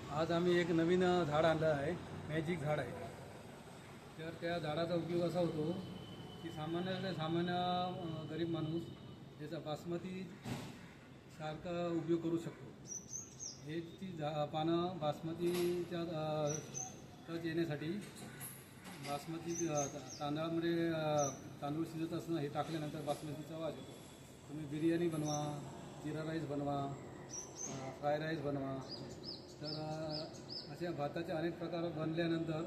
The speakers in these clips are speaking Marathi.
आज आम्ही एक नवीन झाड आणलं आहे, मॅजिक झाड आहे. तर त्या झाडाचा उपयोग असा होतो की सामान्य गरीब माणूस त्याचा बासमती सारखा उपयोग करू शकतो. हे ती पानं बासमतीच्या टच येण्यासाठी बासमती तांदळामध्ये तांदूळ शिजत असणं हे टाकल्यानंतर बासमतीचा वास येतो. तुम्ही बिर्याणी बनवा, जिरा राईस बनवा, फ्राय राईस बनवा. तर अशा भाताचे अनेक प्रकार बनल्यानंतर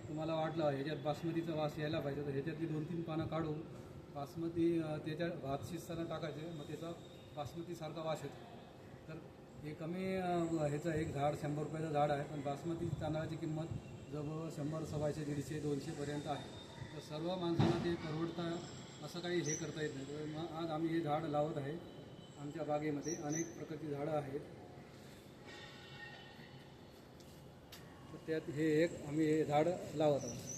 तुम्हाला वाटलं ह्याच्यात बासमतीचा वास यायला पाहिजे, तर ह्याच्यातली 2-3 पानं काढून बासमती त्याच्या भात शिजताना टाकायचे, मग त्याचा बासमतीसारखा वास येतो. तर हे कमी ह्याचं एक झाड 100 रुपयाचं झाड आहे, पण बासमती तांदळाची किंमत जवळ 100, 125, 150, 200पर्यंत आहे. तर सर्व माणसांना ते परवडतं असं काही हे करता येत नाही. तर मग आज आम्ही हे झाड लावत आहे. आमच्या बागेमध्ये अनेक प्रकारची झाडं आहेत. तर त्यात हे एक आम्ही हे झाड लावत आहोत.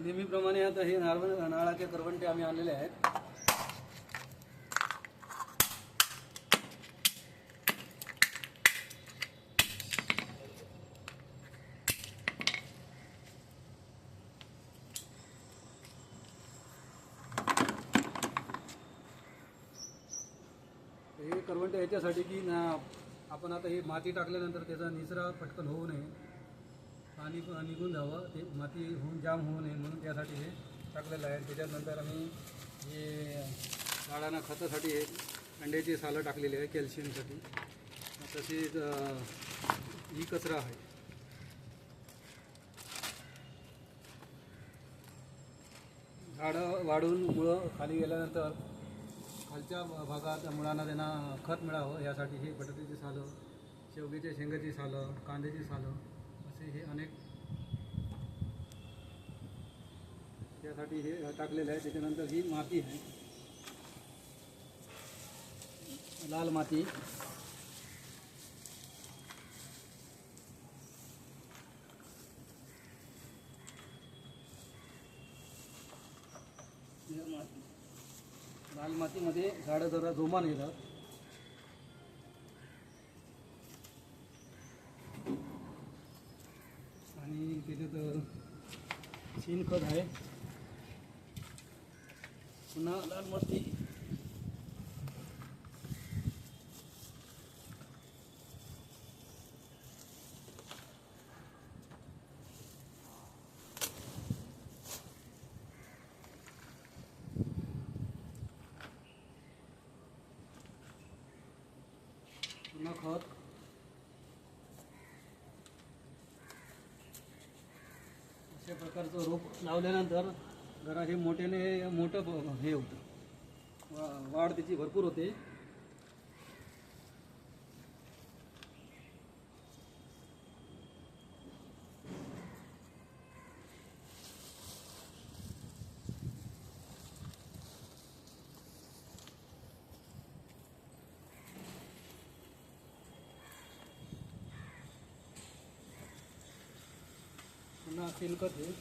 नेहमीप्रमाणे आता हे नारळाचे करवंटे आम्ही आणलेले आहेत. हे करवंटे याच्यासाठी की आपण आता हे माती टाकल्यानंतर त्याचा निचरा पटकन होऊ नये, पाणी निघून जावं, ते माती होऊन जाम होऊ नये म्हणून त्यासाठी हे टाकलेलं आहे. त्याच्यानंतर आम्ही हे झाडांना खतासाठी हे अंड्याची सालं टाकलेली आहे कॅल्शियमसाठी. तसेच ही कचरा आहे. झाडं वाढून मुळं खाली गेल्यानंतर खालच्या भागात मुळांना त्यांना खत मिळावं यासाठी हे बटाट्याची सालं, शेवग्याच्या शेंगाची सालं, कांद्याची सालं असे हे अनेक त्यासाठी हे टाकलेलं आहे. त्याच्यानंतर ही माती आहे, लाल माती. लाल मातीमध्ये झाडं जरा जोमान येतात. आणि त्याच्यात शेणखत आहे, पुन्हा लाल माती. पुन्हा खत. अशा प्रकारचं रोप लावल्यानंतर जरा हे मोठं हे होतं, वाढ त्याची भरपूर होते. पुन्हा शेणखत हे.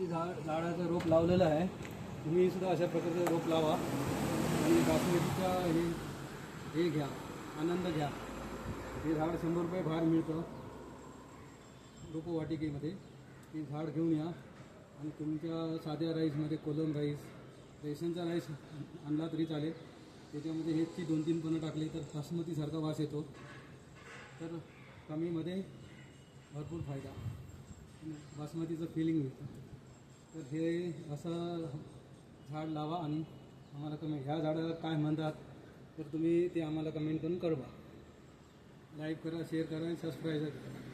झाडाचं रोप लावलेलं आहे. तुम्ही सुद्धा अशा प्रकारचं रोप लावा आणि बासमतीचा हे घ्या, आनंद घ्या. हे झाड 100 रुपये बाहेर मिळतं रोपवाटिकेमध्ये. ते झाड घेऊन या आणि तुमच्या साध्या राईसमध्ये, कोलम राईस, रेशनचा राईस आणला तरी चालेल, त्याच्यामध्ये हेची 2-3 पानं टाकली तर बासमतीसारखा वास येतो. तर कमीमध्ये भरपूर फायदा, बासमतीचं फिलिंग मिळतं. तर हे असं झाड लावा आणि आम्हाला ह्या झाडाला काय म्हणतात तर तुम्ही ते आम्हाला कमेंट करून कळवा. लाईक करा, शेअर करा आणि सबस्क्राईब करा.